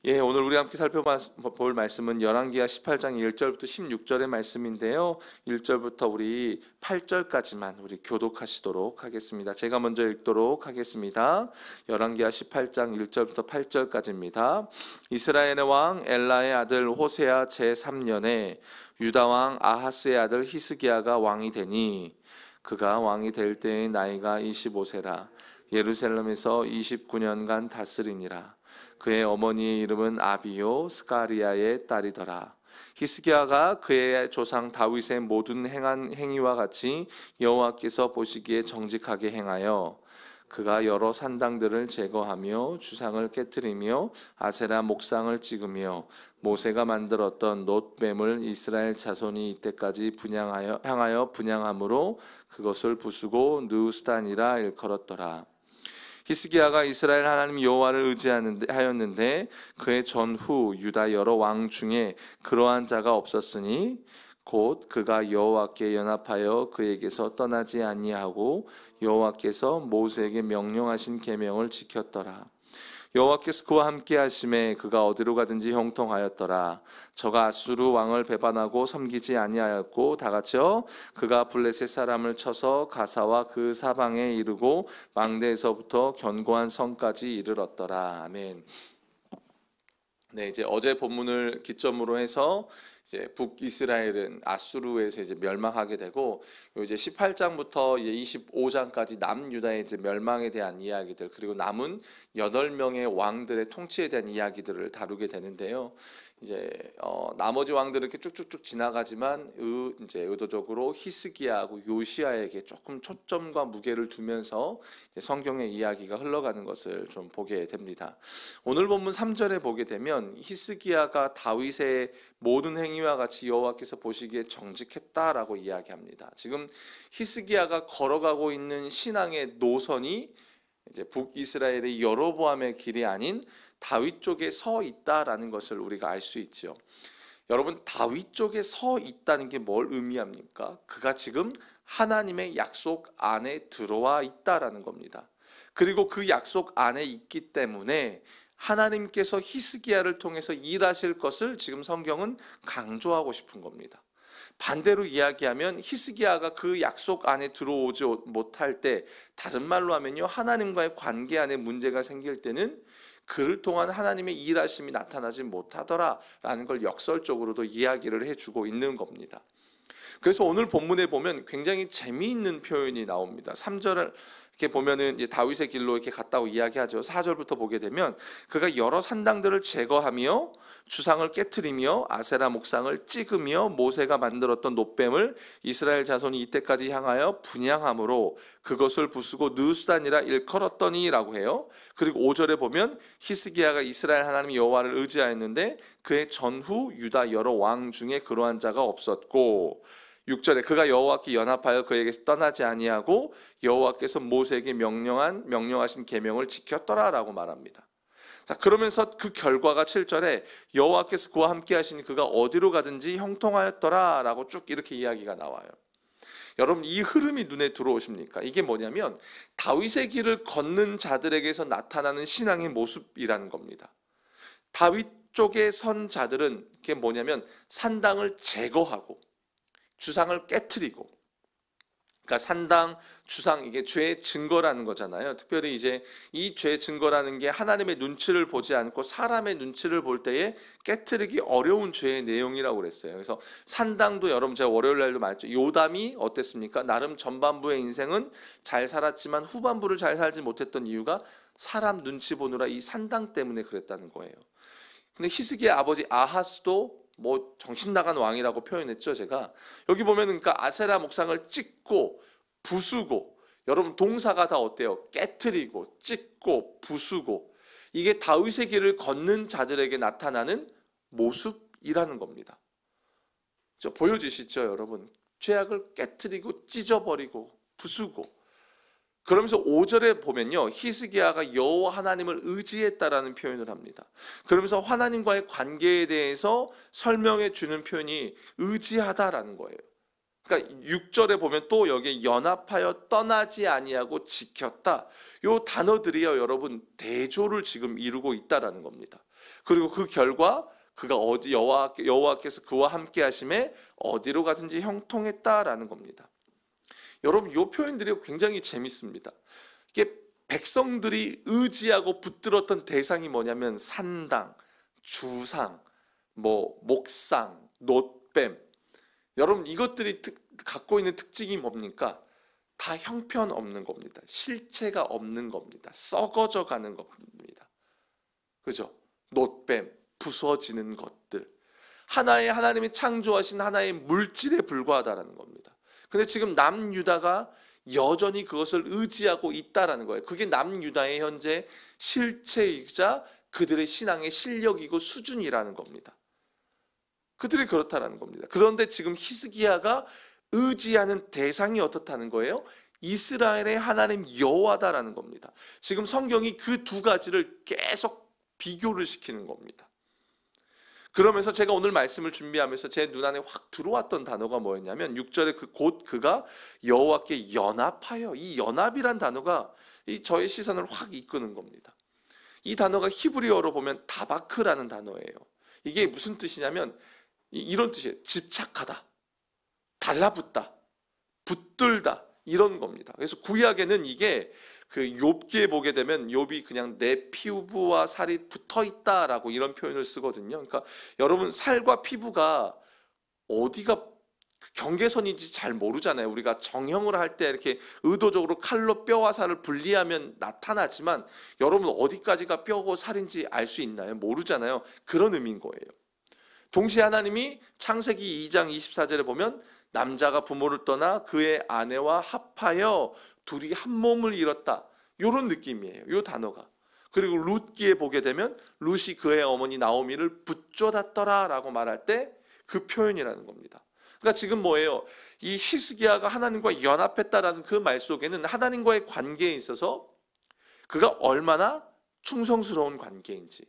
예, 오늘 우리 함께 살펴볼 말씀은 열왕기하 18장 1절부터 16절의 말씀인데요. 1절부터 우리 8절까지만 우리 교독하시도록 하겠습니다. 제가 먼저 읽도록 하겠습니다. 열왕기하 18장 1절부터 8절까지입니다. 이스라엘의 왕 엘라의 아들 호세아 제3년에 유다 왕 아하스의 아들 히스기야가 왕이 되니 그가 왕이 될 때의 나이가 25세라. 예루살렘에서 29년간 다스리니라. 그의 어머니의 이름은 아비요 스가리아의 딸이더라. 히스기야가 그의 조상 다윗의 모든 행한 행위와 같이 여호와께서 보시기에 정직하게 행하여 그가 여러 산당들을 제거하며 주상을 깨뜨리며 아세라 목상을 찍으며 모세가 만들었던 놋뱀을 이스라엘 자손이 이때까지 향하여 분향함으로 그것을 부수고 느우스단이라 일컬었더라. 히스기야가 이스라엘 하나님 여호와를 의지하였는데 그의 전후 유다 여러 왕 중에 그러한 자가 없었으니 곧 그가 여호와께 연합하여 그에게서 떠나지 아니하고 여호와께서 모세에게 명령하신 계명을 지켰더라. 여호와께서 그와 함께 하심에 그가 어디로 가든지 형통하였더라. 저가 아수르 왕을 배반하고 섬기지 아니하였고 다같이요 그가 블레셋 사람을 쳐서 가사와 그 사방에 이르고 망대에서부터 견고한 성까지 이르렀더라. 아멘. 네, 이제 어제 본문을 기점으로 해서 이제 북이스라엘은 아수르에서 이제 멸망하게 되고 이제 18장부터 이제 25장까지 남유다의 이제 멸망에 대한 이야기들 그리고 남은 8명의 왕들의 통치에 대한 이야기들을 다루게 되는데요. 이제 나머지 왕들은 이렇게 쭉쭉쭉 지나가지만 이제 의도적으로 히스기야하고 요시야에게 조금 초점과 무게를 두면서 성경의 이야기가 흘러가는 것을 좀 보게 됩니다. 오늘 본문 3절에 보게 되면 히스기야가 다윗의 모든 행위와 같이 여호와께서 보시기에 정직했다라고 이야기합니다. 지금 히스기야가 걸어가고 있는 신앙의 노선이 이제 북이스라엘의 여로보암의 길이 아닌 다윗 쪽에 서 있다라는 것을 우리가 알 수 있죠. 여러분, 다윗 쪽에 서 있다는 게 뭘 의미합니까? 그가 지금 하나님의 약속 안에 들어와 있다라는 겁니다. 그리고 그 약속 안에 있기 때문에 하나님께서 히스기야를 통해서 일하실 것을 지금 성경은 강조하고 싶은 겁니다. 반대로 이야기하면 히스기야가 그 약속 안에 들어오지 못할 때, 다른 말로 하면요, 하나님과의 관계 안에 문제가 생길 때는 그를 통한 하나님의 일하심이 나타나지 못하더라라는 걸 역설적으로도 이야기를 해주고 있는 겁니다. 그래서 오늘 본문에 보면 굉장히 재미있는 표현이 나옵니다. 3절을 이렇게 보면은 이제 다윗의 길로 이렇게 갔다고 이야기하죠. 4절부터 보게 되면 그가 여러 산당들을 제거하며 주상을 깨트리며 아세라 목상을 찍으며 모세가 만들었던 놋뱀을 이스라엘 자손이 이때까지 향하여 분향함으로 그것을 부수고 느우스단이라 일컬었더니라고 해요. 그리고 5절에 보면 히스기야가 이스라엘 하나님 여호와를 의지하였는데 그의 전후 유다 여러 왕 중에 그러한 자가 없었고 6절에 그가 여호와께 연합하여 그에게서 떠나지 아니하고 여호와께서 모세에게 명령하신 계명을 지켰더라라고 말합니다. 자, 그러면서 그 결과가 7절에 여호와께서 그와 함께 하시니 그가 어디로 가든지 형통하였더라라고 쭉 이렇게 이야기가 나와요. 여러분, 이 흐름이 눈에 들어오십니까? 이게 뭐냐면 다윗의 길을 걷는 자들에게서 나타나는 신앙의 모습이라는 겁니다. 다윗 쪽에 선 자들은 그게 뭐냐면 산당을 제거하고 주상을 깨트리고, 그러니까 산당, 주상, 이게 죄의 증거라는 거잖아요. 특별히 이제 이 죄의 증거라는 게 하나님의 눈치를 보지 않고 사람의 눈치를 볼 때에 깨트리기 어려운 죄의 내용이라고 그랬어요. 그래서 산당도 여러분 제가 월요일 날도 말했죠. 요담이 어땠습니까? 나름 전반부의 인생은 잘 살았지만 후반부를 잘 살지 못했던 이유가 사람 눈치 보느라 이 산당 때문에 그랬다는 거예요. 근데 히스기야 아버지 아하스도 뭐 정신 나간 왕이라고 표현했죠. 제가 여기 보면은 그러니까 아세라 목상을 찍고 부수고, 여러분 동사가 다 어때요? 깨트리고 찍고 부수고, 이게 다윗의 길을 걷는 자들에게 나타나는 모습이라는 겁니다. 보여지시죠, 여러분? 죄악을 깨트리고 찢어버리고 부수고. 그러면서 5절에 보면요, 히스기야가 여호와 하나님을 의지했다라는 표현을 합니다. 그러면서 하나님과의 관계에 대해서 설명해 주는 표현이 의지하다라는 거예요. 그러니까 6절에 보면 또 여기에 연합하여 떠나지 아니하고 지켰다. 요 단어들이요, 여러분, 대조를 지금 이루고 있다라는 겁니다. 그리고 그 결과 그가 어디 여호와께서 그와 함께 하심에 어디로 가든지 형통했다라는 겁니다. 여러분, 요 표현들이 굉장히 재밌습니다. 이게 백성들이 의지하고 붙들었던 대상이 뭐냐면 산당, 주상, 목상, 놋뱀. 여러분, 이것들이 갖고 있는 특징이 뭡니까? 다 형편없는 겁니다. 실체가 없는 겁니다. 썩어져 가는 겁니다. 그죠? 놋뱀, 부서지는 것들. 하나님이 창조하신 하나의 물질에 불과하다라는 겁니다. 근데 지금 남유다가 여전히 그것을 의지하고 있다라는 거예요. 그게 남유다의 현재 실체이자 그들의 신앙의 실력이고 수준이라는 겁니다. 그들이 그렇다라는 겁니다. 그런데 지금 히스기야가 의지하는 대상이 어떻다는 거예요? 이스라엘의 하나님 여호와다라는 겁니다. 지금 성경이 그 두 가지를 계속 비교를 시키는 겁니다. 그러면서 제가 오늘 말씀을 준비하면서 제 눈안에 확 들어왔던 단어가 뭐였냐면 6절에 곧 그가 여호와께 연합하여, 이 연합이란 단어가 저의 시선을 확 이끄는 겁니다. 이 단어가 히브리어로 보면 다바크라는 단어예요. 이게 무슨 뜻이냐면 이런 뜻이에요. 집착하다, 달라붙다, 붙들다, 이런 겁니다. 그래서 구약에는 이게 그 욥기에 보게 되면 욥이 그냥 내 피부와 살이 붙어 있다라고 이런 표현을 쓰거든요. 그러니까 여러분, 살과 피부가 어디가 경계선인지 잘 모르잖아요. 우리가 정형을 할 때 이렇게 의도적으로 칼로 뼈와 살을 분리하면 나타나지만 여러분, 어디까지가 뼈고 살인지 알 수 있나요? 모르잖아요. 그런 의미인 거예요. 동시에 하나님이 창세기 2장 24절에 보면 남자가 부모를 떠나 그의 아내와 합하여 둘이 한 몸을 이뤘다. 이런 느낌이에요. 이 단어가. 그리고 룻기에 보게 되면 룻이 그의 어머니 나오미를 붙잡았더라 라고 말할 때 그 표현이라는 겁니다. 그러니까 지금 뭐예요? 이 히스기야가 하나님과 연합했다라는 그 말 속에는 하나님과의 관계에 있어서 그가 얼마나 충성스러운 관계인지,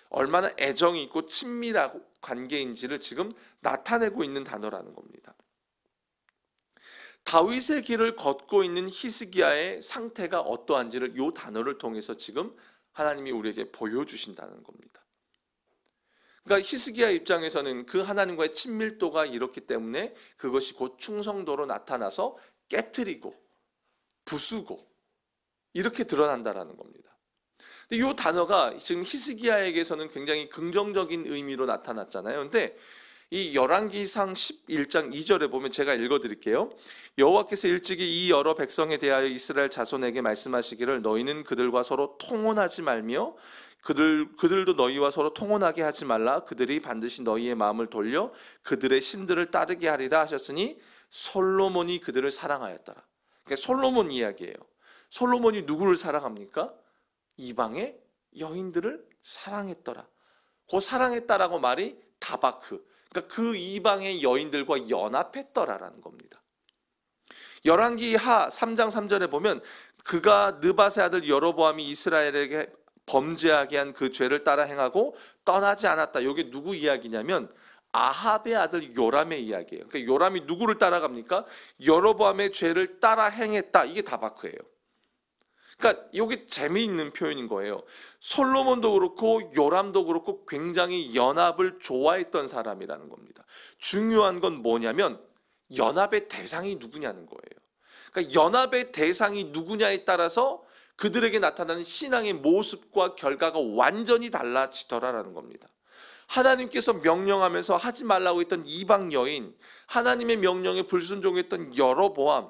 얼마나 애정이 있고 친밀한 관계인지를 지금 나타내고 있는 단어라는 겁니다. 다윗의 길을 걷고 있는 히스기야의 상태가 어떠한지를 이 단어를 통해서 지금 하나님이 우리에게 보여주신다는 겁니다. 그러니까 히스기야 입장에서는 그 하나님과의 친밀도가 이렇기 때문에 그것이 곧 충성도로 나타나서 깨트리고 부수고 이렇게 드러난다라는 겁니다. 근데 이 단어가 지금 히스기야에게서는 굉장히 긍정적인 의미로 나타났잖아요. 근데 이 열왕기상 11장 2절에 보면 제가 읽어드릴게요. 여호와께서 일찍이 이 여러 백성에 대하여 이스라엘 자손에게 말씀하시기를 너희는 그들과 서로 통혼하지 말며 그들도 너희와 서로 통혼하게 하지 말라. 그들이 반드시 너희의 마음을 돌려 그들의 신들을 따르게 하리라 하셨으니 솔로몬이 그들을 사랑하였더라. 그러니까 솔로몬 이야기예요. 솔로몬이 누구를 사랑합니까? 이방의 여인들을 사랑했더라. 그 사랑했다라고 말이 다바크. 그러니까 그 이방의 여인들과 연합했더라라는 겁니다. 열왕기하 3장 3절에 보면 그가 느밧의 아들 여로보암이 이스라엘에게 범죄하게 한 그 죄를 따라 행하고 떠나지 않았다. 이게 누구 이야기냐면 아합의 아들 요람의 이야기예요. 그러니까 요람이 누구를 따라갑니까? 여로보암의 죄를 따라 행했다. 이게 다바크예요. 그러니까 이게 재미있는 표현인 거예요. 솔로몬도 그렇고 요람도 그렇고 굉장히 연합을 좋아했던 사람이라는 겁니다. 중요한 건 뭐냐면 연합의 대상이 누구냐는 거예요. 그러니까 연합의 대상이 누구냐에 따라서 그들에게 나타나는 신앙의 모습과 결과가 완전히 달라지더라라는 겁니다. 하나님께서 명령하면서 하지 말라고 했던 이방 여인, 하나님의 명령에 불순종했던 여로보암,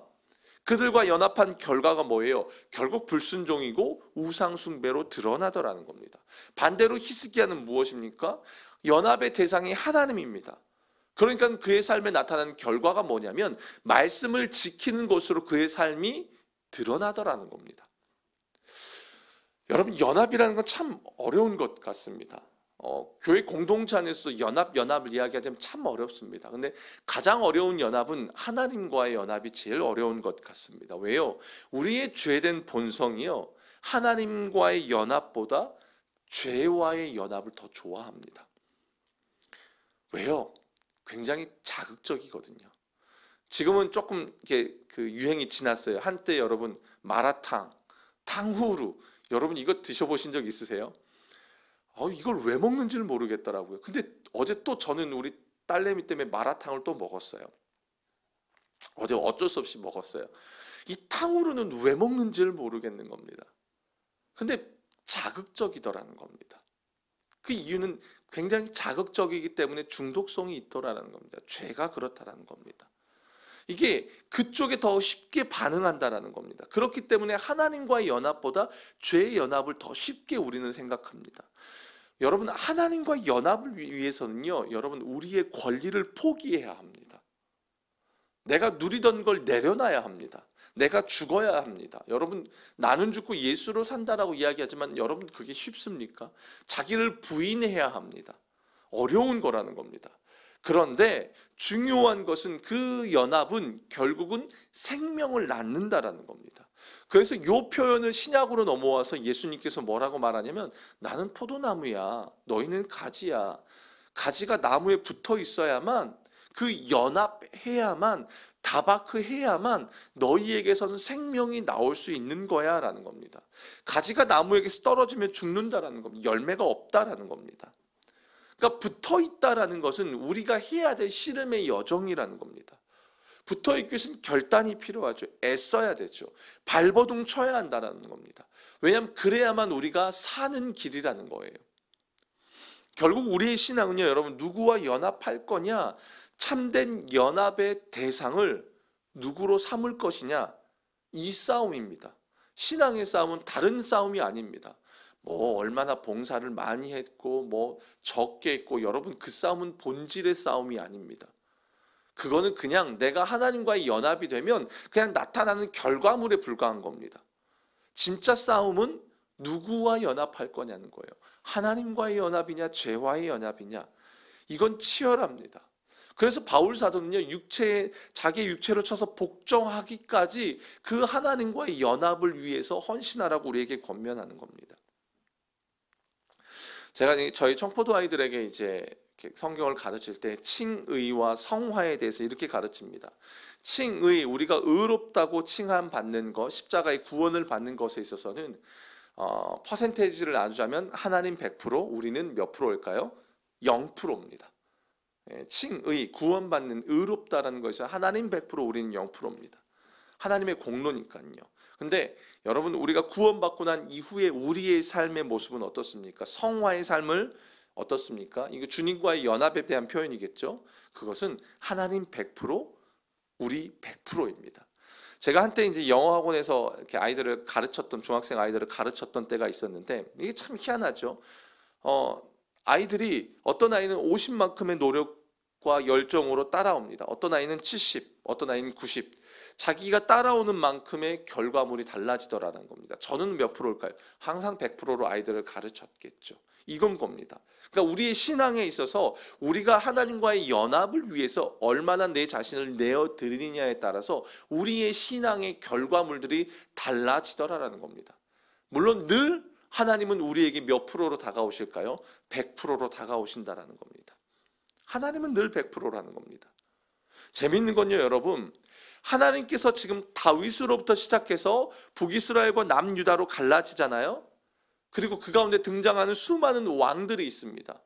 그들과 연합한 결과가 뭐예요? 결국 불순종이고 우상 숭배로 드러나더라는 겁니다. 반대로 히스기야는 무엇입니까? 연합의 대상이 하나님입니다. 그러니까 그의 삶에 나타나는 결과가 뭐냐면 말씀을 지키는 것으로 그의 삶이 드러나더라는 겁니다. 여러분, 연합이라는 건 참 어려운 것 같습니다. 교회 공동체 안에서도 연합을 이야기하자면 참 어렵습니다. 근데 가장 어려운 연합은 하나님과의 연합이 제일 어려운 것 같습니다. 왜요? 우리의 죄된 본성이요, 하나님과의 연합보다 죄와의 연합을 더 좋아합니다. 왜요? 굉장히 자극적이거든요. 지금은 조금 이게 그 유행이 지났어요. 한때 여러분 마라탕, 탕후루, 여러분 이거 드셔보신 적 있으세요? 이걸 왜 먹는지를 모르겠더라고요. 근데 어제 또 저는 우리 딸내미 때문에 마라탕을 또 먹었어요. 어제 어쩔 수 없이 먹었어요. 이 탕후루는 왜 먹는지를 모르겠는 겁니다. 근데 자극적이더라는 겁니다. 그 이유는 굉장히 자극적이기 때문에 중독성이 있더라는 겁니다. 죄가 그렇다라는 겁니다. 이게 그쪽에 더 쉽게 반응한다라는 겁니다. 그렇기 때문에 하나님과의 연합보다 죄의 연합을 더 쉽게 우리는 생각합니다. 여러분, 하나님과의 연합을 위해서는요, 여러분 우리의 권리를 포기해야 합니다. 내가 누리던 걸 내려놔야 합니다. 내가 죽어야 합니다. 여러분, 나는 죽고 예수로 산다라고 이야기하지만 여러분 그게 쉽습니까? 자기를 부인해야 합니다. 어려운 거라는 겁니다. 그런데 중요한 것은 그 연합은 결국은 생명을 낳는다라는 겁니다. 그래서 이 표현을 신약으로 넘어와서 예수님께서 뭐라고 말하냐면, 나는 포도나무야, 너희는 가지야. 가지가 나무에 붙어 있어야만, 그 연합해야만, 다바크해야만 너희에게서는 생명이 나올 수 있는 거야 라는 겁니다. 가지가 나무에게서 떨어지면 죽는다라는 겁니다. 열매가 없다라는 겁니다. 그러니까 붙어 있다라는 것은 우리가 해야 될 씨름의 여정이라는 겁니다. 붙어 있기 위해서는 결단이 필요하죠. 애써야 되죠. 발버둥 쳐야 한다라는 겁니다. 왜냐하면 그래야만 우리가 사는 길이라는 거예요. 결국 우리의 신앙은요, 여러분, 누구와 연합할 거냐, 참된 연합의 대상을 누구로 삼을 것이냐, 이 싸움입니다. 신앙의 싸움은 다른 싸움이 아닙니다. 뭐 얼마나 봉사를 많이 했고 뭐 적게 했고, 여러분 그 싸움은 본질의 싸움이 아닙니다. 그거는 그냥 내가 하나님과의 연합이 되면 그냥 나타나는 결과물에 불과한 겁니다. 진짜 싸움은 누구와 연합할 거냐는 거예요. 하나님과의 연합이냐, 죄와의 연합이냐, 이건 치열합니다. 그래서 바울 사도는요, 자기의 육체를 쳐서 복종하기까지 그 하나님과의 연합을 위해서 헌신하라고 우리에게 권면하는 겁니다. 제가 저희 청포도 아이들에게 이제 성경을 가르칠 때 칭의와 성화에 대해서 이렇게 가르칩니다. 칭의, 우리가 의롭다고 칭함 받는 것, 십자가의 구원을 받는 것에 있어서는 퍼센테이지를 나누자면 하나님 100%, 우리는 몇 프로일까요? 0%입니다. 칭의, 구원받는, 의롭다라는 것에서 하나님 100%, 우리는 0%입니다. 하나님의 공로니까요. 근데 여러분, 우리가 구원받고 난 이후에 우리의 삶의 모습은 어떻습니까? 성화의 삶을 어떻습니까? 이거 주님과의 연합에 대한 표현이겠죠. 그것은 하나님 100%, 우리 100%입니다. 제가 한때 이제 영어 학원에서 이렇게 아이들을 가르쳤던, 중학생 아이들을 가르쳤던 때가 있었는데, 이게 참 희한하죠. 아이들이, 어떤 아이는 50만큼의 노력과 열정으로 따라옵니다. 어떤 아이는 70, 어떤 아이는 90. 자기가 따라오는 만큼의 결과물이 달라지더라는 겁니다. 저는 몇 프로일까요? 항상 100%로 아이들을 가르쳤겠죠. 이건 겁니다. 그러니까 우리의 신앙에 있어서 우리가 하나님과의 연합을 위해서 얼마나 내 자신을 내어드리느냐에 따라서 우리의 신앙의 결과물들이 달라지더라라는 겁니다. 물론 늘 하나님은 우리에게 몇 프로로 다가오실까요? 100%로 다가오신다라는 겁니다. 하나님은 늘 100%라는 겁니다. 재밌는 건요, 여러분, 하나님께서 지금 다윗으로부터 시작해서 북이스라엘과 남유다로 갈라지잖아요. 그리고 그 가운데 등장하는 수많은 왕들이 있습니다.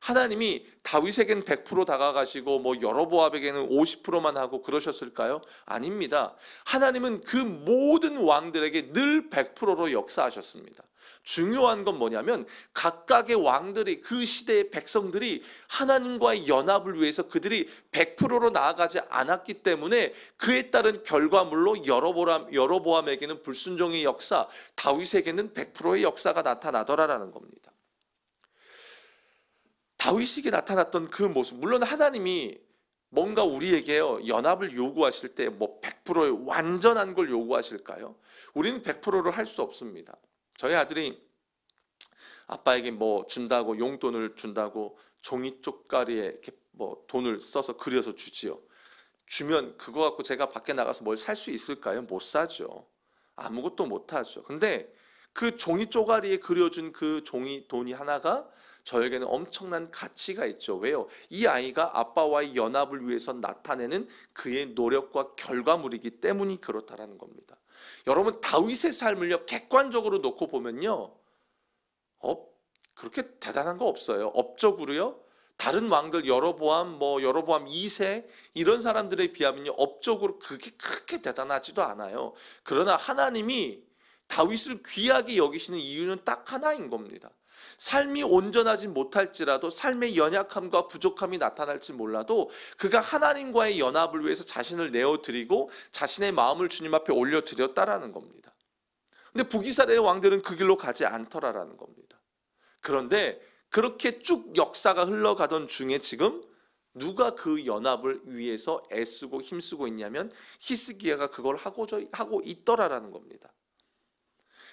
하나님이 다윗에게는 100% 다가가시고 뭐 여로보암에게는 50%만 하고 그러셨을까요? 아닙니다. 하나님은 그 모든 왕들에게 늘 100%로 역사하셨습니다. 중요한 건 뭐냐면, 각각의 왕들이, 그 시대의 백성들이 하나님과의 연합을 위해서 그들이 100%로 나아가지 않았기 때문에 그에 따른 결과물로 여로보암에게는 불순종의 역사, 다윗에게는 100%의 역사가 나타나더라라는 겁니다. 다윗에게 나타났던 그 모습, 물론 하나님이 뭔가 우리에게요, 연합을 요구하실 때 뭐 100%의 완전한 걸 요구하실까요? 우리는 100%를 할 수 없습니다. 저희 아들이 아빠에게 뭐 준다고, 용돈을 준다고 종이 쪽가리에 이렇게 뭐 돈을 써서 그려서 주지요. 주면 그거 갖고 제가 밖에 나가서 뭘 살 수 있을까요? 못 사죠. 아무것도 못 하죠. 근데 그 종이 쪼가리에 그려준 그 종이 돈이 하나가 저에게는 엄청난 가치가 있죠. 왜요? 이 아이가 아빠와의 연합을 위해서 나타내는 그의 노력과 결과물이기 때문이 그렇다라는 겁니다. 여러분, 다윗의 삶을요 객관적으로 놓고 보면요, 그렇게 대단한 거 없어요. 업적으로요, 다른 왕들 여로보암, 여로보암 2세 이런 사람들에 비하면요 업적으로 그게 그렇게 대단하지도 않아요. 그러나 하나님이 다윗을 귀하게 여기시는 이유는 딱 하나인 겁니다. 삶이 온전하지 못할지라도, 삶의 연약함과 부족함이 나타날지 몰라도 그가 하나님과의 연합을 위해서 자신을 내어드리고 자신의 마음을 주님 앞에 올려드렸다라는 겁니다. 근데 북이스라엘의 왕들은 그 길로 가지 않더라라는 겁니다. 그런데 그렇게 쭉 역사가 흘러가던 중에 지금 누가 그 연합을 위해서 애쓰고 힘쓰고 있냐면 히스기야가 그걸 하고 있더라라는 겁니다.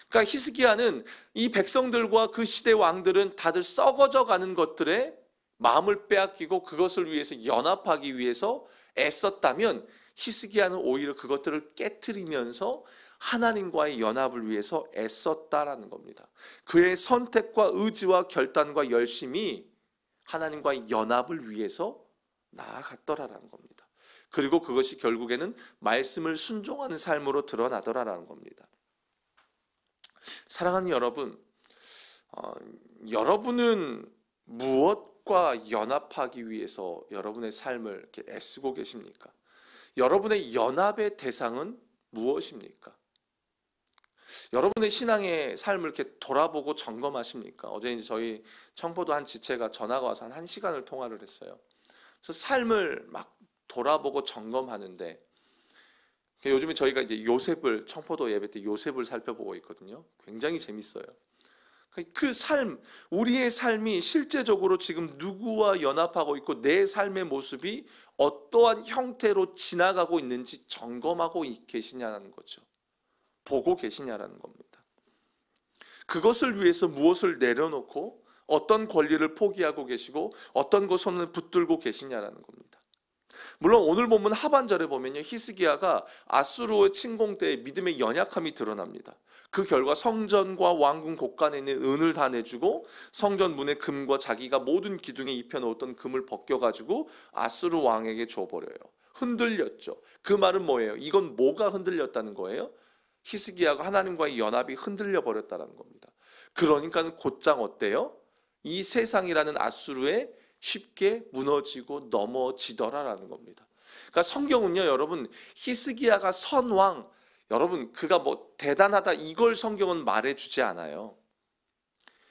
그러니까 히스기야는 이 백성들과 그 시대 왕들은 다들 썩어져 가는 것들에 마음을 빼앗기고 그것을 위해서 연합하기 위해서 애썼다면, 히스기야는 오히려 그것들을 깨트리면서 하나님과의 연합을 위해서 애썼다라는 겁니다. 그의 선택과 의지와 결단과 열심이 하나님과의 연합을 위해서 나아갔더라라는 겁니다. 그리고 그것이 결국에는 말씀을 순종하는 삶으로 드러나더라라는 겁니다. 사랑하는 여러분, 여러분은 무엇과 연합하기 위해서 여러분의 삶을 이렇게 애쓰고 계십니까? 여러분의 연합의 대상은 무엇입니까? 여러분의 신앙의 삶을 이렇게 돌아보고 점검하십니까? 어제 이제 저희 청포도 한 지체가 전화가 와서 한 1시간을 통화를 했어요. 그래서 삶을 막 돌아보고 점검하는데, 요즘에 저희가 이제 요셉을, 청포도 예배 때 요셉을 살펴보고 있거든요. 굉장히 재밌어요. 그 삶, 우리의 삶이 실제적으로 지금 누구와 연합하고 있고 내 삶의 모습이 어떠한 형태로 지나가고 있는지 점검하고 계시냐는 거죠. 보고 계시냐라는 겁니다. 그것을 위해서 무엇을 내려놓고 어떤 권리를 포기하고 계시고 어떤 것을 붙들고 계시냐라는 겁니다. 물론 오늘 본문 하반절에 보면요, 히스기야가 아수르의 침공 때 믿음의 연약함이 드러납니다. 그 결과 성전과 왕궁 곳간에 있는 은을 다 내주고 성전 문의 금과 자기가 모든 기둥에 입혀놓았던 금을 벗겨가지고 아수르 왕에게 줘버려요. 흔들렸죠. 그 말은 뭐예요? 이건 뭐가 흔들렸다는 거예요? 히스기야가 하나님과의 연합이 흔들려 버렸다는 겁니다. 그러니까 곧장 어때요? 이 세상이라는 아수르에 쉽게 무너지고 넘어지더라라는 겁니다. 그러니까 성경은요, 여러분, 히스기야가 선왕, 여러분 그가 뭐 대단하다 이걸 성경은 말해주지 않아요.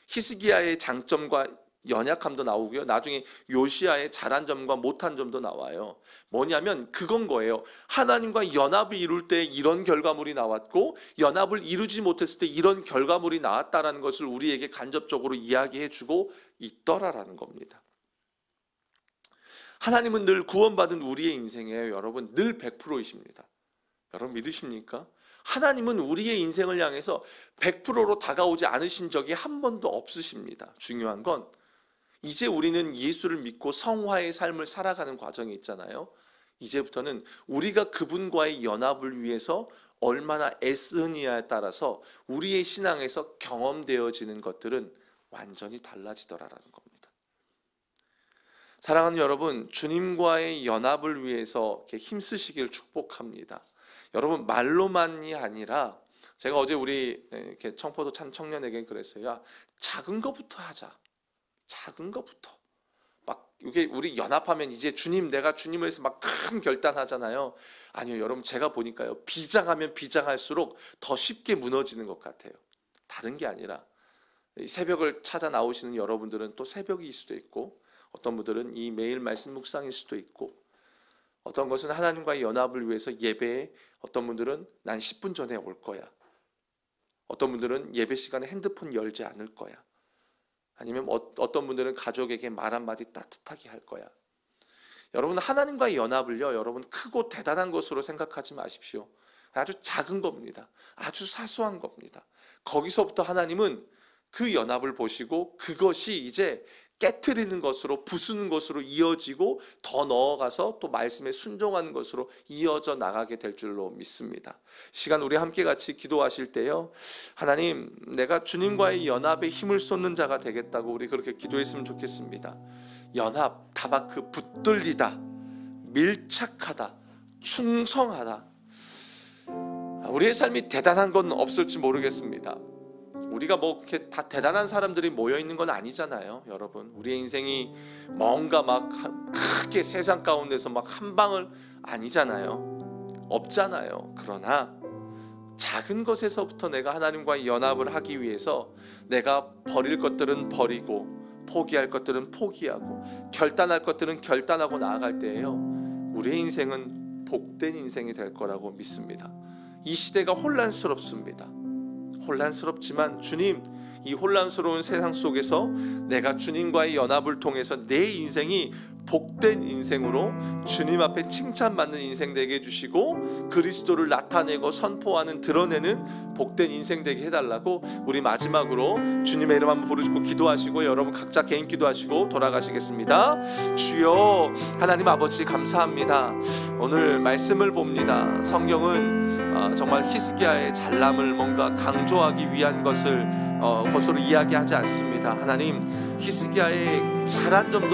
히스기야의 장점과 연약함도 나오고요, 나중에 요시야의 잘한 점과 못한 점도 나와요. 뭐냐면 그건 거예요. 하나님과 연합을 이룰 때 이런 결과물이 나왔고 연합을 이루지 못했을 때 이런 결과물이 나왔다라는 것을 우리에게 간접적으로 이야기해주고 있더라라는 겁니다. 하나님은 늘 구원받은 우리의 인생에 여러분 늘 100%이십니다. 여러분 믿으십니까? 하나님은 우리의 인생을 향해서 100%로 다가오지 않으신 적이 한 번도 없으십니다. 중요한 건 이제 우리는 예수를 믿고 성화의 삶을 살아가는 과정이 있잖아요. 이제부터는 우리가 그분과의 연합을 위해서 얼마나 애쓰느냐에 따라서 우리의 신앙에서 경험되어지는 것들은 완전히 달라지더라라는 겁니다. 사랑하는 여러분, 주님과의 연합을 위해서 이렇게 힘쓰시길 축복합니다. 여러분 말로만이 아니라, 제가 어제 우리 이렇게 청포도 청년에게 그랬어요. 야, 작은 것부터 하자. 작은 것부터. 막 이게 우리 연합하면 이제 주님, 내가 주님을 위해서 막 큰 결단하잖아요. 아니요, 여러분 제가 보니까요, 비장하면 비장할수록 더 쉽게 무너지는 것 같아요. 다른 게 아니라 새벽을 찾아 나오시는 여러분들은 또 새벽일 수도 있고, 어떤 분들은 이 매일 말씀 묵상일 수도 있고, 어떤 것은 하나님과의 연합을 위해서 예배에, 어떤 분들은 난 10분 전에 올 거야, 어떤 분들은 예배 시간에 핸드폰 열지 않을 거야, 아니면 어떤 분들은 가족에게 말 한마디 따뜻하게 할 거야. 여러분 하나님과의 연합을요, 여러분 크고 대단한 것으로 생각하지 마십시오. 아주 작은 겁니다. 아주 사소한 겁니다. 거기서부터 하나님은 그 연합을 보시고 그것이 이제 깨트리는 것으로, 부수는 것으로 이어지고 더 넣어가서 또 말씀에 순종하는 것으로 이어져 나가게 될 줄로 믿습니다. 시간 우리 함께 같이 기도하실 때요, 하나님, 내가 주님과의 연합에 힘을 쏟는 자가 되겠다고 우리 그렇게 기도했으면 좋겠습니다. 연합, 다바크, 붙들리다, 밀착하다, 충성하다. 우리의 삶이 대단한 건 없을지 모르겠습니다. 우리가 뭐 그렇게 다 대단한 사람들이 모여 있는 건 아니잖아요, 여러분. 우리의 인생이 뭔가 막 크게 세상 가운데서 막 한 방울 아니잖아요. 없잖아요. 그러나 작은 것에서부터 내가 하나님과의 연합을 하기 위해서 내가 버릴 것들은 버리고 포기할 것들은 포기하고 결단할 것들은 결단하고 나아갈 때에요, 우리의 인생은 복된 인생이 될 거라고 믿습니다. 이 시대가 혼란스럽습니다. 혼란스럽지만 주님, 이 혼란스러운 세상 속에서 내가 주님과의 연합을 통해서 내 인생이 복된 인생으로 주님 앞에 칭찬받는 인생 되게 해주시고 그리스도를 나타내고 선포하는, 드러내는 복된 인생 되게 해달라고 우리 마지막으로 주님의 이름 한번 부르시고 기도하시고 여러분 각자 개인 기도하시고 돌아가시겠습니다. 주여 하나님 아버지 감사합니다. 오늘 말씀을 봅니다. 성경은 정말 히스기야의 잘남을 뭔가 강조하기 위한 것으로 이야기하지 않습니다. 하나님, 히스기야의 잘한 점도